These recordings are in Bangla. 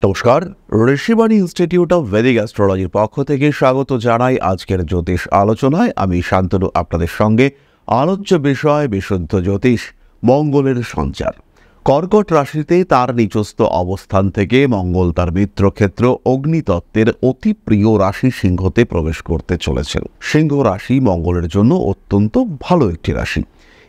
নমস্কার, ঋষিবাণী ইনস্টিটিউট অফ ভেদিক অ্যাস্ট্রোলজির পক্ষ থেকে স্বাগত জানাই আজকের জ্যোতিষ আলোচনায়। আমি শান্তনু আপনাদের সঙ্গে। আলোচ্য বিষয় বিশুদ্ধ জ্যোতিষ, মঙ্গলের সঞ্চার। কর্কট রাশিতে তার নিচস্থ অবস্থান থেকে মঙ্গল তার মিত্রক্ষেত্র অগ্নিতত্ত্বের অতি প্রিয় রাশি সিংহতে প্রবেশ করতে চলেছেন। সিংহ রাশি মঙ্গলের জন্য অত্যন্ত ভালো একটি রাশি।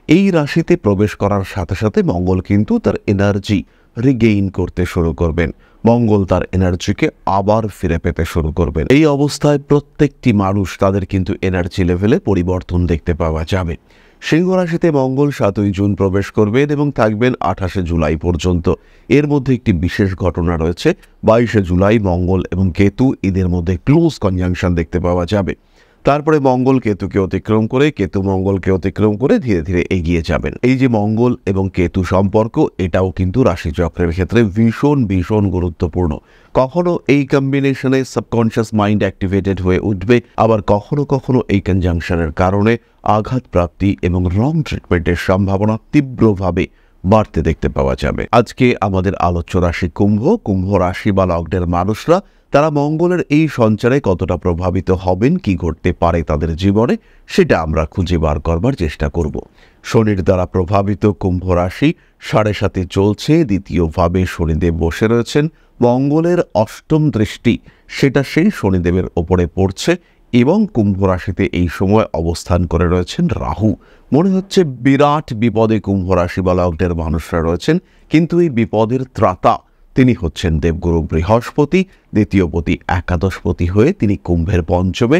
এই রাশিতে প্রবেশ করার সাথে সাথে মঙ্গল কিন্তু তার এনার্জি রিগেইন করতে শুরু করবেন। মঙ্গল তার এনার্জিকে আবার ফিরে পেতে শুরু করবেন। এই অবস্থায় প্রত্যেকটি মানুষ তাদের কিন্তু এনার্জি লেভেলে পরিবর্তন দেখতে পাওয়া যাবে। সিংহ রাশিতে মঙ্গল 7ই জুন প্রবেশ করবেন এবং থাকবেন 28শে জুলাই পর্যন্ত। এর মধ্যে একটি বিশেষ ঘটনা রয়েছে। 22শে জুলাই মঙ্গল এবং কেতু এদের মধ্যে ক্লোজ কনজাংশন দেখতে পাওয়া যাবে। তারপরে মঙ্গল কেতুকে অতিক্রম করে, কেতু মঙ্গলকে অতিক্রম করে ধীরে ধীরে এগিয়ে যাবেন। এই যে মঙ্গল এবং কেতু সম্পর্ক, এটাও কিন্তু রাশিচক্রের ক্ষেত্রে ভীষণ ভীষণ গুরুত্বপূর্ণ। কখনো এই কম্বিনেশনে সাবকনশিয়াস মাইন্ড অ্যাক্টিভেটেড হয়ে উঠবে, আবার কখনো কখনো এই কনজাংশনের কারণে আঘাত প্রাপ্তি এবং রং ট্রিটমেন্টের সম্ভাবনা তীব্রভাবে বাড়তে দেখতে পাওয়া যাবে। আজকে আমাদের আলোচ্য রাশি কুম্ভ। কুম্ভ রাশি বা লগ্নের মানুষরা তারা মঙ্গলের এই সঞ্চারে কতটা প্রভাবিত হবেন, কি ঘটতে পারে তাদের জীবনে, সেটা আমরা খুঁজে বার করবার চেষ্টা করব। শনির দ্বারা প্রভাবিত কুম্ভ রাশি 7.5 চলছে। দ্বিতীয়ভাবে শনিদেব বসে রয়েছেন। মঙ্গলের অষ্টম দৃষ্টি সেটা সেই শনিদেবের ওপরে পড়ছে এবং কুম্ভ রাশিতে এই সময় অবস্থান করে রয়েছেন রাহু। মনে হচ্ছে বিরাট বিপদে কুম্ভ রাশি বা লগ্নের মানুষরা রয়েছেন, কিন্তু এই বিপদের ত্রাতা তিনি হচ্ছেন দেবগুরু বৃহস্পতি। দ্বিতীয়পতি একাদশপতি হয়ে তিনি কুম্ভের পঞ্চমে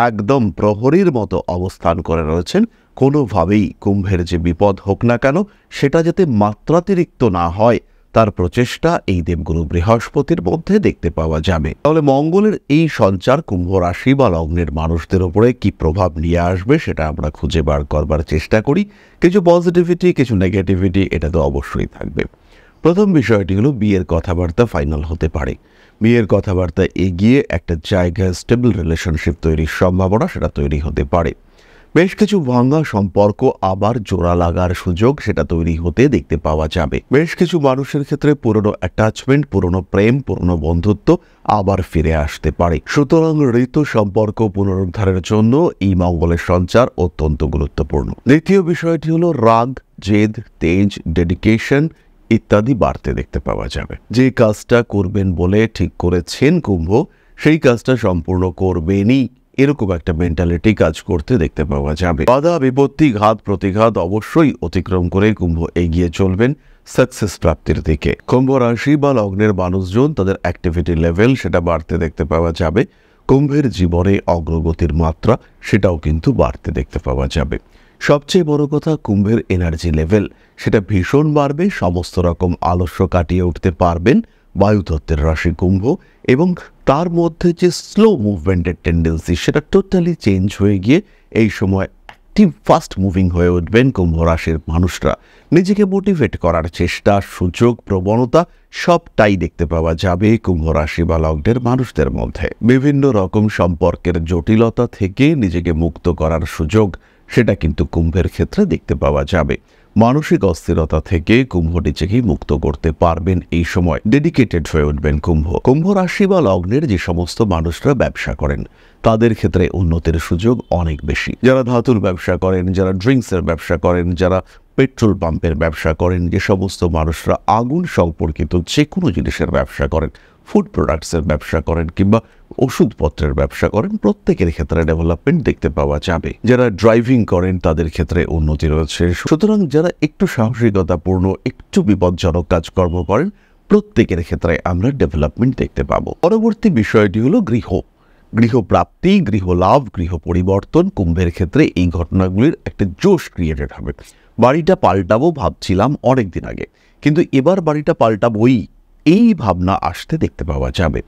একদম প্রহরীর মতো অবস্থান করে রয়েছেন। কোনোভাবেই কুম্ভের যে বিপদ হোক না কেন সেটা যাতে মাত্রাতিরিক্ত না হয় তার প্রচেষ্টা এই দেবগুরু বৃহস্পতির মধ্যে দেখতে পাওয়া যাবে। তাহলে মঙ্গলের এই সঞ্চার কুম্ভ রাশি বা লগ্নের মানুষদের উপরে কি প্রভাব নিয়ে আসবে সেটা আমরা খুঁজে বার করবার চেষ্টা করি। কিছু পজিটিভিটি, কিছু নেগেটিভিটি এটা তো অবশ্যই থাকবে। প্রথম বিষয়টি হলো বিয়ের কথাবার্তা ফাইনাল হতে পারে। বিয়ের কথাবার্তা এগিয়ে একটা জায়গায় স্টেবল রিলেশনশিপ তৈরির সম্ভাবনা সেটা তৈরি হতে পারে। বেশ কিছু ভাঙা সম্পর্ক আবার জোড়া লাগার সুযোগ সেটা তৈরি হতে দেখতে পাওয়া যাবে। বেশ কিছু মানুষের ক্ষেত্রে পুরনো অ্যাটাচমেন্ট, পুরনো প্রেম, পুরনো বন্ধুত্ব আবার ফিরে আসতে পারে। সুতরাং ঋতু সম্পর্ক পুনরুদ্ধারের জন্য এই মঙ্গলের সঞ্চার অত্যন্ত গুরুত্বপূর্ণ। দ্বিতীয় বিষয়টি হলো রাগ, জেদ, তেজ, ডেডিকেশন ইত্যাদি বাড়তে দেখতে পাওয়া যাবে। যে কাজটা করবেন বলে ঠিক করেছেন কুম্ভ, সেই কাজটা সম্পূর্ণ করবেনই, এরকম একটা মেন্টালিটি কাজ করতে দেখতে পাওয়া যাবে। বাধা বিপত্তি, ঘাত প্রতিঘাত অবশ্যই অতিক্রম করে কুম্ভ এগিয়ে চলবেন সাকসেস প্রাপ্তির দিকে। কুম্ভ রাশি বা লগ্নের মানুষজন তাদের অ্যাক্টিভিটি লেভেল সেটা বাড়তে দেখতে পাওয়া যাবে। কুম্ভের জীবনে অগ্রগতির মাত্রা সেটাও কিন্তু বাড়তে দেখতে পাওয়া যাবে। সবচেয়ে বড় কথা, কুম্ভের এনার্জি লেভেল সেটা ভীষণ বাড়বে। সমস্ত রকম আলস্য কাটিয়ে উঠতে পারবেন। বায়ুতত্ত্বের রাশি কুম্ভ এবং তার মধ্যে যে স্লো মুভমেন্টের টেন্ডেন্সি সেটা টোটালি চেঞ্জ হয়ে গিয়ে এই সময় অ্যাক্টিভ ফাস্ট মুভিং হয়ে উঠবেন কুম্ভ রাশির মানুষরা। নিজেকে মোটিভেট করার চেষ্টা, সুযোগ, প্রবণতা সবটাই দেখতে পাওয়া যাবে কুম্ভ রাশি বা লগ্নের মানুষদের মধ্যে। বিভিন্ন রকম সম্পর্কের জটিলতা থেকে নিজেকে মুক্ত করার সুযোগ সেটা কিন্তু কুম্ভের ক্ষেত্রে দেখতে পাওয়া যাবে। মানসিক অস্থিরতা থেকে কুম্ভ নিজেকেই মুক্ত করতে পারবেন। এই সময় ডেডিকেটেড হয়ে উঠবেন কুম্ভ। কুম্ভ রাশি বা লগ্নের যে সমস্ত মানুষরা ব্যবসা করেন তাদের ক্ষেত্রে উন্নতির সুযোগ অনেক বেশি। যারা ধাতুর ব্যবসা করেন, যারা ড্রিঙ্কসের ব্যবসা করেন, যারা পেট্রোল পাম্পের ব্যবসা করেন, যে সমস্ত মানুষরা আগুন সম্পর্কিত যে কোনো জিনিসের ব্যবসা করেন, ফুড প্রোডাক্টসের ব্যবসা করেন কিংবা ওষুধপত্রের ব্যবসা করেন, প্রত্যেকের ক্ষেত্রে ডেভেলপমেন্ট দেখতে পাওয়া যাবে। যারা ড্রাইভিং করেন তাদের ক্ষেত্রে উন্নতি রয়েছে। সুতরাং যারা একটু সাহসিকতাপূর্ণ, একটু বিপজ্জনক কাজকর্ম করেন, প্রত্যেকের ক্ষেত্রে আমরা ডেভেলপমেন্ট দেখতে পাবো। পরবর্তী বিষয়টি হলো গৃহপ্রাপ্তি, গৃহলাভ, গৃহ পরিবর্তন। কুম্ভের ক্ষেত্রে এই ঘটনাগুলির একটা জোশ ক্রিয়েটেড হবে। বাড়িটা পাল্টাবো ভাবছিলাম অনেকদিন আগে, কিন্তু এবার বাড়িটা পাল্টাবোই, এই ভাবনা আসতে দেখতে পাওয়া যাবে।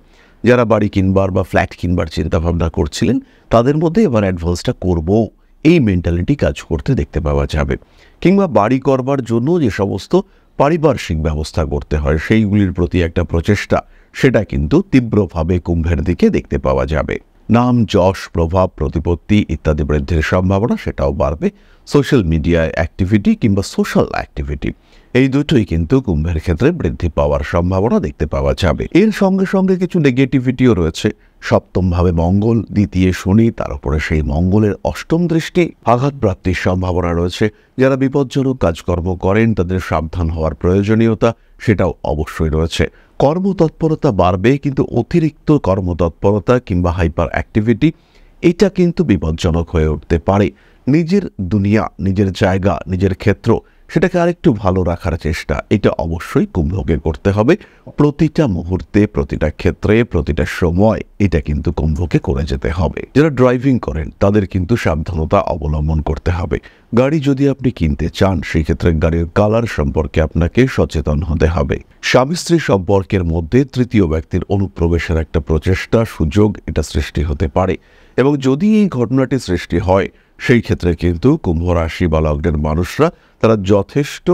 যারা বাড়ি কিনবার বা ফ্ল্যাট কিনবার চিন্তাভাবনা করছিলেন তাদের মধ্যে এবার অ্যাডভান্সটা করব, এই মেন্টালিটি কাজ করতে দেখতে পাওয়া যাবে। কিংবা বাড়ি করবার জন্য যে সমস্ত পারিপার্শ্বিক ব্যবস্থা করতে হয় সেইগুলির প্রতি একটা প্রচেষ্টা সেটা কিন্তু তীব্রভাবে কুম্ভের দিকে দেখতে পাওয়া যাবে। নাম, যশ, প্রভাব, প্রতিপত্তি ইত্যাদি বৃদ্ধির সম্ভাবনা সেটাও বাড়বে। সোশ্যাল মিডিয়ায় অ্যাক্টিভিটি কিংবা সোশ্যাল অ্যাক্টিভিটি এই দুটোই কিন্তু কুম্ভের ক্ষেত্রে বৃদ্ধি পাওয়ার সম্ভাবনা দেখতে পাওয়া যাবে। এর সঙ্গে সঙ্গে কিছু নেগেটিভিটিও রয়েছে। সপ্তমভাবে মঙ্গল, দ্বিতীয় শনি, তার উপরে সেই মঙ্গলের অষ্টম দৃষ্টি, আঘাতপ্রাপ্তির সম্ভাবনা রয়েছে। যারা বিপজ্জনক কাজকর্ম করেন তাদের সাবধান হওয়ার প্রয়োজনীয়তা সেটাও অবশ্যই রয়েছে। কর্মতৎপরতা বাড়বে, কিন্তু অতিরিক্ত কর্মতৎপরতা কিংবা হাইপার অ্যাক্টিভিটি এটা কিন্তু বিপজ্জনক হয়ে উঠতে পারে। নিজের দুনিয়া, নিজের জায়গা, নিজের ক্ষেত্র সেটাকে আরেকটু ভালো রাখার চেষ্টা এটা অবশ্যই কুম্ভকে করতে হবে। প্রতিটা মুহূর্তে, প্রতিটা ক্ষেত্রে, প্রতিটা সময় এটা কিন্তু কুম্ভকে করে যেতে হবে। যারা ড্রাইভিং করেন তাদের কিন্তু সাবধানতা অবলম্বন করতে হবে। গাড়ি যদি আপনি কিনতে চান সেই ক্ষেত্রে গাড়ির কালার সম্পর্কে আপনাকে সচেতন হতে হবে। স্বামী স্ত্রী সম্পর্কের মধ্যে তৃতীয় ব্যক্তির অনুপ্রবেশের একটা প্রচেষ্টা, সুযোগ এটা সৃষ্টি হতে পারে, এবং যদি এই ঘটনাটি সৃষ্টি হয় সেই ক্ষেত্রে কিন্তু কুম্ভ রাশি বা লগ্নের মানুষরা তারা যথেষ্ট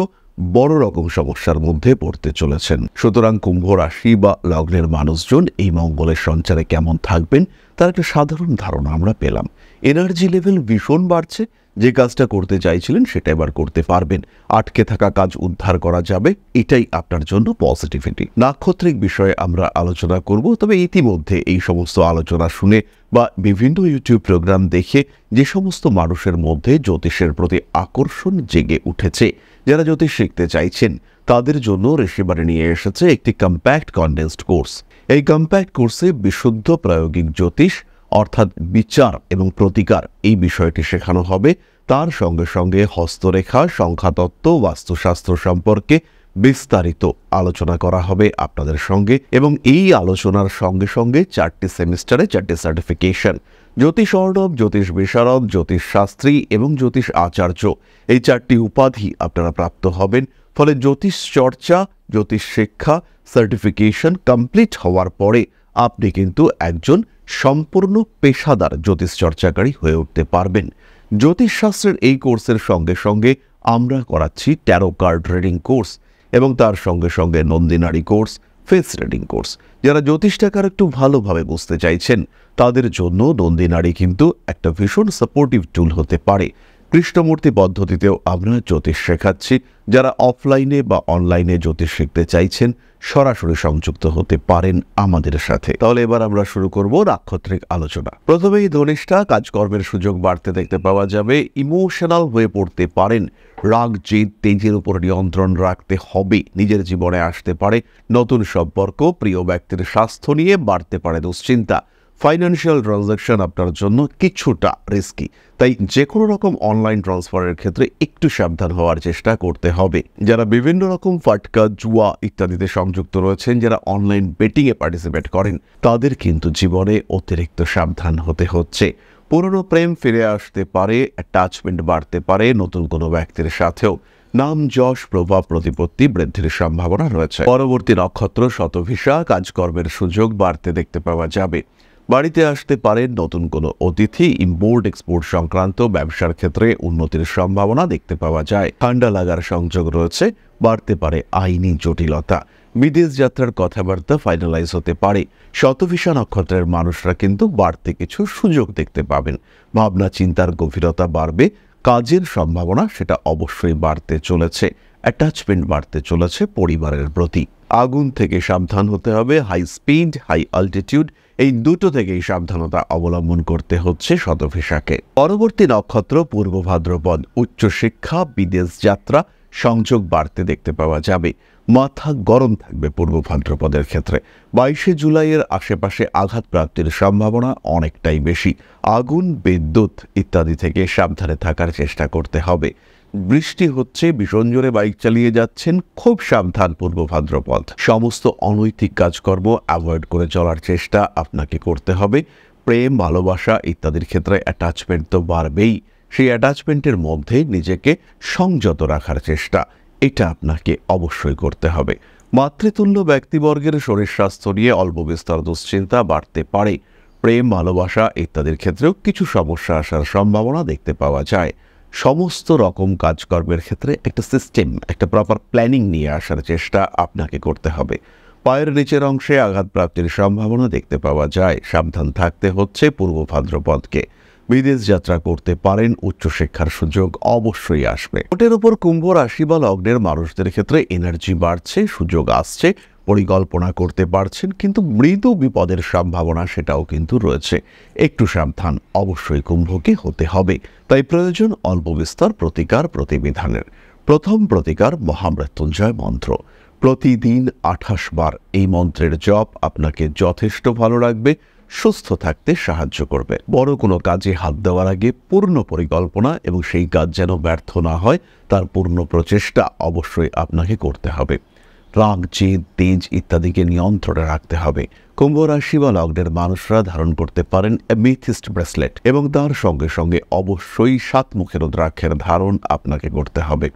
বড় রকম সমস্যার মধ্যে পড়তে চলেছেন। সুতরাং কুম্ভ রাশি বা লগ্নের মানুষজন এই মঙ্গলের সঞ্চারে কেমন থাকবেন তার একটা সাধারণ ধারণা আমরা পেলাম। এনার্জি লেভেল ভীষণ বাড়ছে, যে কাজটা করতে চাইছিলেন সেটা এবার করতে পারবেন। আটকে থাকা কাজ উদ্ধার করা যাবে, এটাই আপনার জন্য পজিটিভিটি। নাক্ষত্রিক বিষয়ে আমরা আলোচনা করব, তবে ইতিমধ্যে এই সমস্ত আলোচনা শুনে বা বিভিন্ন ইউটিউব প্রোগ্রাম দেখে যে সমস্ত মানুষের মধ্যে জ্যোতিষের প্রতি আকর্ষণ জেগে উঠেছে, যারা জ্যোতিষ শিখতে চাইছেন তাদের জন্য ঋষিবাণী নিয়ে এসেছে একটি কম্প্যাক্ট কনডেন্সড কোর্স। এই কম্প্যাক্ট কোর্সে বিশুদ্ধ প্রায়োগিক জ্যোতিষ অর্থাৎ বিচার এবং প্রতিকার এই বিষয়টি শেখানো হবে। তার সঙ্গে সঙ্গে হস্তরেখা, সংখ্যাতত্ত্ব, বাস্তুশাস্ত্র সম্পর্কে বিস্তারিত আলোচনা করা হবে আপনাদের সঙ্গে, এবং এই আলোচনার সঙ্গে সঙ্গে 4টি সেমিস্টারে 4টি সার্টিফিকেশন, জ্যোতিষ অর্ণব, জ্যোতিষ বিশারদ, জ্যোতিষ শাস্ত্রী এবং জ্যোতিষ আচার্য, এই 4টি উপাধি আপনারা প্রাপ্ত হবেন। ফলে জ্যোতিষ চর্চা, জ্যোতিষ শিক্ষা, সার্টিফিকেশন কমপ্লিট হওয়ার পরে আপনি কিন্তু একজন সম্পূর্ণ পেশাদার জ্যোতিষ চর্চাকারী হয়ে উঠতে পারবেন। জ্যোতিষশাস্ত্রের এই কোর্সের সঙ্গে সঙ্গে আমরা করাচ্ছি ট্যারো কার্ড রিডিং কোর্স, এবং তার সঙ্গে সঙ্গে নন্দিনারী কোর্স, ফেস রিডিং কোর্স। যারা জ্যোতিষটাকে একটু ভালোভাবে বুঝতে চাইছেন তাদের জন্য নন্দিনারী কিন্তু একটা ভীষণ সাপোর্টিভ টুল হতে পারে। কৃষ্ণমূর্তি পদ্ধতিতেও আমরা জ্যোতিষ শেখাচ্ছি। যারা অফলাইনে বা অনলাইনে জ্যোতিষ শিখতে চাইছেন সরাসরি সংযুক্ত হতে পারেন আমাদের সাথে। তাহলে এবার আমরা শুরু করব নাক্ষত্রিক আলোচনা। প্রথমেই ধনিষ্ঠা, কাজকর্মের সুযোগ বাড়তে দেখতে পাওয়া যাবে। ইমোশনাল হয়ে পড়তে পারেন, রাগ, জেদ, তেজের উপর নিয়ন্ত্রণ রাখতে হবে। নিজের জীবনে আসতে পারে নতুন সম্পর্ক, প্রিয় ব্যক্তির স্বাস্থ্য নিয়ে বাড়তে পারে দুশ্চিন্তা। ফাইন্যান্সিয়াল ট্রানজাকশন আপনার জন্য কিছুটা রিস্কি, তাই যে কোনো রকম অনলাইন ট্রান্সফারের ক্ষেত্রে একটু সাবধান হওয়ার চেষ্টা করতে হবে। যারা বিভিন্ন রকম ফাটকা, জুয়া ইত্যাদিতে সংযুক্ত রয়েছেন, যারা অনলাইন বেটিংয়ে পার্টিসিপেট করেন তাদের কিন্তু জীবনে অতিরিক্ত সাবধান হতে হচ্ছে। পুরনো প্রেম ফিরে আসতে পারে, অ্যাটাচমেন্ট বাড়তে পারে নতুন কোনো ব্যক্তির সাথেও। নাম, যশ, প্রভাব, প্রতিপত্তি বৃদ্ধির সম্ভাবনা রয়েছে। পরবর্তী নক্ষত্র শতভিষা, কাজকর্মের সুযোগ বাড়তে দেখতে পাওয়া যাবে। বাড়িতে আসতে পারেন নতুন কোনো অতিথি, ইম্পোর্ট এক্সপোর্ট সংক্রান্ত ব্যবসার ক্ষেত্রে উন্নতির সম্ভাবনা দেখতে পাওয়া যায়। ঠান্ডা লাগার সংযোগ রয়েছে, বাড়তে পারে আইনি জটিলতা। বিদেশ যাত্রার কথাবার্তা ফাইনালাইজ হতে পারে। শতভিষা নক্ষত্রের মানুষরা কিন্তু বাড়তি কিছু সুযোগ দেখতে পাবেন। ভাবনা চিন্তার গভীরতা বাড়বে। কাজের সম্ভাবনা সেটা অবশ্যই বাড়তে চলেছে। অ্যাটাচমেন্ট বাড়তে চলেছে পরিবারের প্রতি। আগুন থেকে সাবধান হতে হবে। হাই স্পিড, হাই অল্টিটিউড এই দুটো থেকেই সাবধানতা অবলম্বন করতে হচ্ছে শতভিষাকে। পরবর্তী নক্ষত্র পূর্ব ভাদ্রপদ, উচ্চশিক্ষা, বিদেশ যাত্রা সংযোগ বাড়তে দেখতে পাওয়া যাবে। মাথা গরম থাকবে পূর্ব ভাদ্রপদের ক্ষেত্রে। 22শে জুলাইয়ের আশেপাশে আঘাতপ্রাপ্তির সম্ভাবনা অনেকটাই বেশি। আগুন, বিদ্যুৎ ইত্যাদি থেকে সাবধানে থাকার চেষ্টা করতে হবে। বৃষ্টি হচ্ছে, ভীষণ জোরে বাইক চালিয়ে যাচ্ছেন, খুব সাবধান পূর্ব ভাদ্রপদ। সমস্ত অনৈতিক কাজকর্ম অ্যাভয়েড করে চলার চেষ্টা আপনাকে করতে হবে। প্রেম, ভালোবাসা ইত্যাদির ক্ষেত্রে অ্যাটাচমেন্ট তো বাড়বেই, সেই অ্যাটাচমেন্টের মধ্যে নিজেকে সংযত রাখার চেষ্টা এটা আপনাকে অবশ্যই করতে হবে। মাতৃতুল্য ব্যক্তিবর্গের শরীর স্বাস্থ্য নিয়ে অল্প বিস্তর দুশ্চিন্তা বাড়তে পারে। প্রেম, ভালোবাসা ইত্যাদির ক্ষেত্রেও কিছু সমস্যা আসার সম্ভাবনা দেখতে পাওয়া যায়। সমস্ত রকম কাজকর্মের ক্ষেত্রে একটা সিস্টেম, একটা প্রপার প্ল্যানিং নিয়ে আসার চেষ্টা আপনাকে করতে হবে। পায়ের নিচের অংশে আঘাতপ্রাপ্তির সম্ভাবনা দেখতে পাওয়া যায়। সাবধান থাকতে হচ্ছে পূর্ব ভাদ্রপদকে। বিদেশ যাত্রা করতে পারেন, উচ্চশিক্ষার সুযোগ অবশ্যই আসবে। ওটের উপর কুম্ভ রাশি বা লগ্নের মানুষদের ক্ষেত্রে এনার্জি বাড়ছে, সুযোগ আসছে, পরিকল্পনা করতে পারছেন, কিন্তু মৃদু বিপদের সম্ভাবনা সেটাও কিন্তু রয়েছে। একটু সাবধান অবশ্যই কুম্ভকে হতে হবে। তাই প্রয়োজন অল্প বিস্তর প্রতিকার প্রতিবিধানের। প্রথম প্রতিকার মহামৃত্যুঞ্জয় মন্ত্র। প্রতিদিন 28 বার এই মন্ত্রের জপ আপনাকে যথেষ্ট ভালো রাখবে, সুস্থ থাকতে সাহায্য করবে। বড় কোনো কাজে হাত দেওয়ার আগে পূর্ণ পরিকল্পনা এবং সেই কাজ যেন ব্যর্থ না হয় তার পূর্ণ প্রচেষ্টা অবশ্যই আপনাকে করতে হবে। রাগ, জেদ, তেজ ইত্যাদিকে নিয়ন্ত্রণে রাখতে হবে। কুম্ভ রাশি বা লগ্নের মানুষরা ধারণ করতে পারেন অ্যামেথিস্ট ব্রেসলেট এবং তার সঙ্গে সঙ্গে অবশ্যই 7 মুখের রুদ্রাক্ষের ধারণ আপনাকে করতে হবে।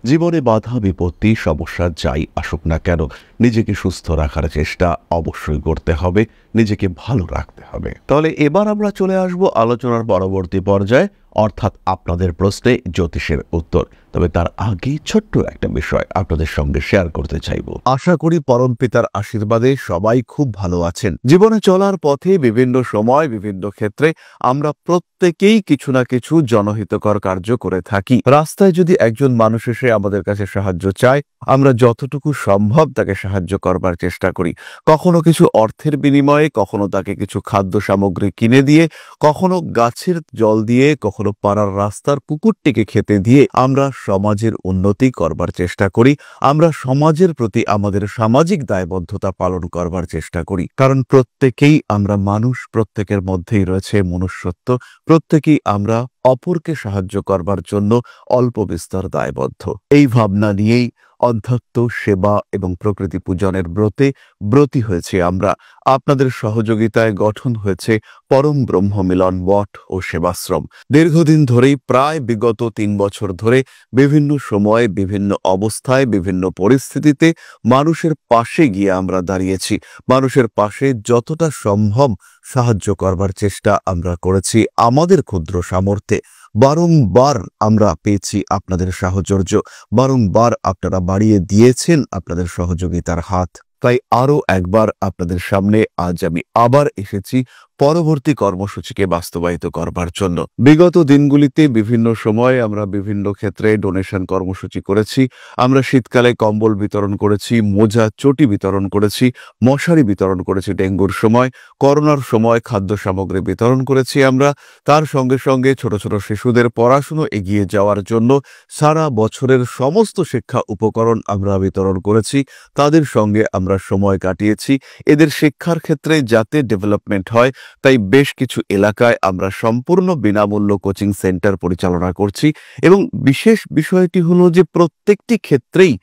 জীবনে বাধা বিপত্তি সমস্যা যাই আসুক না কেন নিজেকে সুস্থ রাখার চেষ্টা অবশ্যই করতে হবে, নিজেকে ভালো রাখতে হবে। তাহলে এবার আমরা চলে আসব আলোচনার পরবর্তী পর্যায়ে, অর্থাৎ আপনাদের প্রশ্নে জ্যোতিষের উত্তর। তবে তার আগে ছোট্ট একটা বিষয় আপনাদের সঙ্গে শেয়ার করতে চাইব। আশা করি পরম পিতার আশীর্বাদে সবাই খুব ভালো আছেন। জীবনে চলার পথে বিভিন্ন সময় বিভিন্ন ক্ষেত্রে আমরা প্রত্যেকেই কিছু না কিছু জনহিতকর কার্য করে থাকি। রাস্তায় যদি একজন মানুষ এসে আমাদের কাছে সাহায্য চায়, আমরা যতটুকু সম্ভব তাকে সাহায্য করবার চেষ্টা করি। কখনো কিছু অর্থের বিনিময়ে, কখনো তাকে কিছু খাদ্য সামগ্রী কিনে দিয়ে, কখনো গাছের জল দিয়ে, কখনো পাড়ার রাস্তার কুকুরটিকে খেতে দিয়ে আমরা সমাজের উন্নতি করবার চেষ্টা করি। আমরা সমাজের প্রতি আমাদের সামাজিক দায়বদ্ধতা পালন করবার চেষ্টা করি। কারণ প্রত্যেকেই আমরা মানুষ, প্রত্যেকের মধ্যেই রয়েছে মনুষ্যত্ব, প্রত্যেকেই আমরা অপরকে সাহায্য করবার জন্য অল্প বিস্তর দায়বদ্ধ। এই ভাবনা নিয়েই অধ্যাত্ম, সেবা এবং প্রকৃতি পূজনের ব্রতী হয়েছে আমরা। আপনাদের সহযোগিতায় গঠন হয়েছে পরম ব্রহ্ম মিলন মঠ ও সেবাশ্রম। দীর্ঘদিন ধরেই, প্রায় বিগত 3 বছর ধরে বিভিন্ন সময়ে, বিভিন্ন অবস্থায়, বিভিন্ন পরিস্থিতিতে মানুষের পাশে গিয়ে আমরা দাঁড়িয়েছি। মানুষের পাশে যতটা সম্ভব সাহায্য করবার চেষ্টা আমরা করেছি আমাদের ক্ষুদ্র সামর্থ্যে। বারংবার আমরা পেয়েছি আপনাদের সাহচর্য, বারংবার আপনারা বাড়িয়ে দিয়েছেন আপনাদের সহযোগিতার হাত। তাই আরও একবার আপনাদের সামনে আজ আমি আবার এসেছি পরবর্তী কর্মসূচিকে বাস্তবায়িত করবার জন্য। বিগত দিনগুলিতে বিভিন্ন সময় আমরা বিভিন্ন ক্ষেত্রে ডোনেশন কর্মসূচি করেছি। আমরা শীতকালে কম্বল বিতরণ করেছি, মোজা, চটি বিতরণ করেছি, মশারি বিতরণ করেছি ডেঙ্গুর সময়, করোনার সময় খাদ্য সামগ্রী বিতরণ করেছি আমরা। তার সঙ্গে সঙ্গে ছোট ছোট শিশুদের পড়াশুনো এগিয়ে যাওয়ার জন্য সারা বছরের সমস্ত শিক্ষা উপকরণ আমরা বিতরণ করেছি। তাদের সঙ্গে আমরা সময় কাটিয়েছি। এদের শিক্ষার ক্ষেত্রে যাতে ডেভেলপমেন্ট হয় তাই বেশ কিছু এলাকায় আমরা সম্পূর্ণ বিনামূল্য কোচিং সেন্টার পরিচালনা করছি। এবং বিশেষ বিষয়টি হলো যে প্রত্যেকটি ক্ষেত্রেই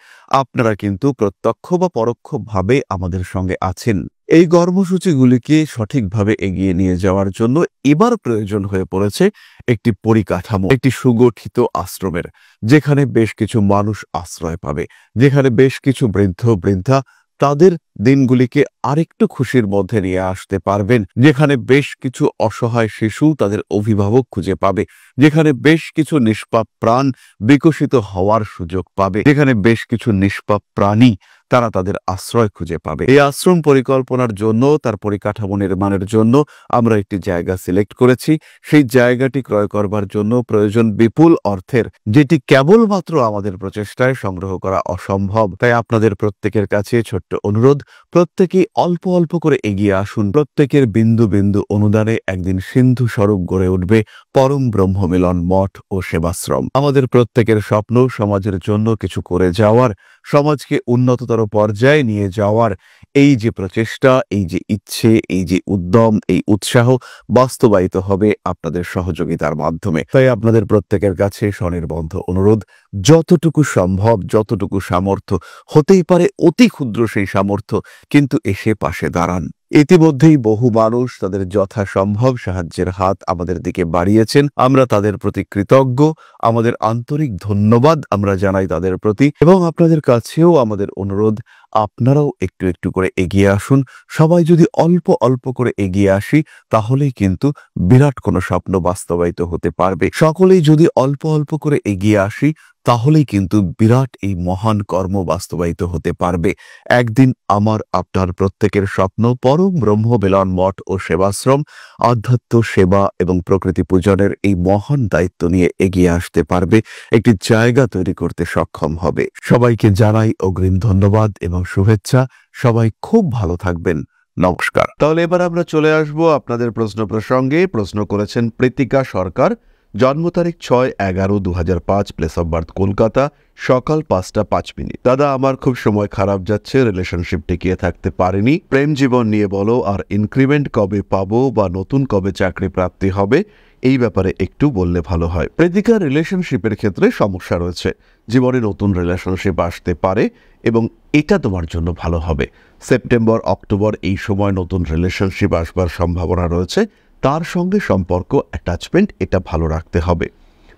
আপনারা কিন্তু প্রত্যক্ষ বা পরোক্ষভাবে আমাদের সঙ্গে আছেন। এই কর্মসূচিগুলিকে সঠিকভাবে এগিয়ে নিয়ে যাওয়ার জন্য এবার প্রয়োজন হয়ে পড়েছে একটি পরিকাঠামো, একটি সুগঠিত আশ্রমের, যেখানে বেশ কিছু মানুষ আশ্রয় পাবে, যেখানে বেশ কিছু বৃদ্ধ বৃদ্ধা তাদের দিনগুলিকে আরেকটু খুশির মধ্যে নিয়ে আসতে পারবেন, যেখানে বেশ কিছু অসহায় শিশু তাদের অভিভাবক খুঁজে পাবে, যেখানে বেশ কিছু নিষ্পাপ প্রাণ বিকশিত হওয়ার সুযোগ পাবে, যেখানে বেশ কিছু নিষ্পাপ প্রাণী তারা তাদের আশ্রয় খুঁজে পাবে। এই আশ্রম পরিকল্পনার জন্য, তার পরিকাঠামো নির্মাণের জন্য আমরা একটি জায়গা সিলেক্ট করেছি। সেই জায়গাটি ক্রয় করবার জন্য প্রয়োজন বিপুল অর্থের, যেটি কেবলমাত্র আমাদের প্রচেষ্টায় সংগ্রহ করা অসম্ভব। তাই আপনাদের প্রত্যেকের কাছে ছোট্ট অনুরোধ, প্রত্যেকেই অল্প অল্প করে এগিয়ে আসুন। প্রত্যেকের বিন্দু বিন্দু অনুদানে একদিন সিন্ধু স্বরূপ গড়ে উঠবে পরম ব্রহ্ম মিলন মঠ ও সেবাশ্রম। আমাদের প্রত্যেকের স্বপ্ন সমাজের জন্য কিছু করে যাওয়ার, সমাজকে উন্নততর পর্যায়ে নিয়ে যাওয়ার এই যে প্রচেষ্টা, এই যে ইচ্ছে, এই যে উদ্যম, এই উৎসাহ বাস্তবায়িত হবে আপনাদের সহযোগিতার মাধ্যমে। তাই আপনাদের প্রত্যেকের কাছে স্বনির্বন্ধ অনুরোধ, যতটুকু সম্ভব, যতটুকু সামর্থ্য, হতেই পারে অতি ক্ষুদ্র সেই সামর্থ্য, কিন্তু এসে পাশে দাঁড়ান। ইতিমধ্যেই বহু মানুষ তাদের যথাসম্ভব সাহায্যের হাত আমাদের দিকে বাড়িয়েছেন। আমরা তাদের প্রতি কৃতজ্ঞ, আমাদের আন্তরিক ধন্যবাদ আমরা জানাই তাদের প্রতি। এবং আপনাদের কাছেও আমাদের অনুরোধ, আপনারাও একটু একটু করে এগিয়ে আসুন। সবাই যদি অল্প অল্প করে এগিয়ে আসি তাহলেই কিন্তু বিরাট কোনো স্বপ্ন বাস্তবায়িত হতে পারবে। সকলেই যদি অল্প অল্প করে এগিয়ে আসি তাহলেই কিন্তু বিরাট এই মহান কর্ম বাস্তবায়িত হতে পারবে। একদিন আমার আপনার প্রত্যেকের স্বপ্ন পরম ব্রহ্ম বেলন মঠ ও সেবাশ্রম আধ্যাত্ম সেবা এবং প্রকৃতি পূজনের এই মহান দায়িত্ব নিয়ে এগিয়ে আসতে পারবে, একটি জায়গা তৈরি করতে সক্ষম হবে। সবাইকে জানাই অগ্রিম ধন্যবাদ এবং শুভেচ্ছা। সবাই খুব ভালো থাকবেন। নমস্কার। তাহলে এবার আমরা চলে আসব আপনাদের প্রশ্ন প্রসঙ্গে। প্রশ্ন করেছেন প্রীতিকা সরকার, জন্ম তারিখ 6/11/2005, প্লেস অফ বার্থ কলকাতা, সকাল 5:05। দাদা, আমার খুব সময় খারাপ যাচ্ছে, রিলেশনশিপ টিকিয়ে থাকতে পারেনি, প্রেম জীবন নিয়ে বলো, আর ইনক্রিমেন্ট কবে পাবো বা নতুন কবে চাকরি প্রাপ্তি হবে, এই ব্যাপারে একটু বললে ভালো হয়। প্রীতিকা, রিলেশনশিপের ক্ষেত্রে সমস্যা রয়েছে, জীবনে নতুন রিলেশনশিপ আসতে পারে এবং এটা তোমার জন্য ভালো হবে। সেপ্টেম্বর অক্টোবর এই সময় নতুন রিলেশনশিপ আসবার সম্ভাবনা রয়েছে, তার সঙ্গে সম্পর্ক অ্যাটাচমেন্ট এটা ভালো রাখতে হবে।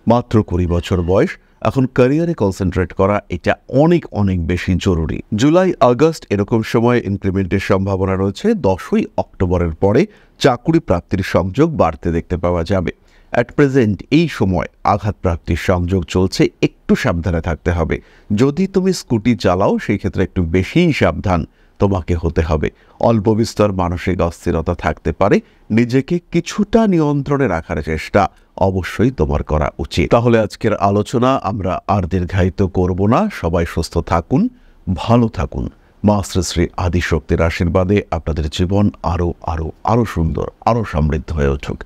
মাত্র 20 বছর বয়স, এখন ক্যারিয়ারে কনসেন্ট্রেট করা এটা অনেক অনেক বেশি জরুরি। জুলাই আগস্ট এরকম সময় ইনক্রিমেন্টের সম্ভাবনা রয়েছে। 10ই অক্টোবরের পরে চাকুরি প্রাপ্তির সংযোগ বাড়তে দেখতে পাওয়া যাবে। অ্যাট প্রেজেন্ট এই সময় আঘাত প্রাপ্তির সংযোগ চলছে, একটু সাবধানে থাকতে হবে। যদি তুমি স্কুটি চালাও সেই ক্ষেত্রে একটু বেশিই সাবধান তোমাকে হতে হবে। অল্প বিস্তর মানসিক অস্থিরতা থাকতে পারে, নিজেকে কিছুটা নিয়ন্ত্রণে রাখার চেষ্টা অবশ্যই তোমার করা উচিত। তাহলে আজকের আলোচনা আমরা আর দীর্ঘায়িত করব না। সবাই সুস্থ থাকুন, ভালো থাকুন। মা শ্রী শ্রী আদিশক্তির আশীর্বাদে আপনাদের জীবন আরো আরো আরো সুন্দর, আরো সমৃদ্ধ হয়ে উঠুক।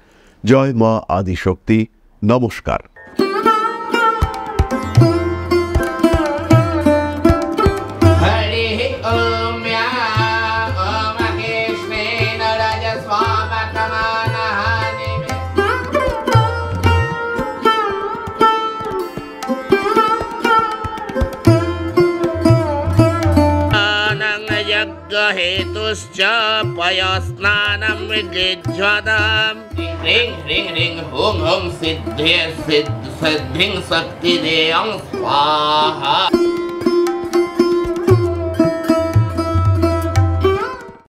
জয় মা আদিশক্তি। নমস্কার। हेतुश्च पयस्नानं मृगेज्वदाम् ह्रीं ह्रीं ह्रीं हुं हुं सिद्धे सिद्धिं शक्तिदेयं स्वाहा।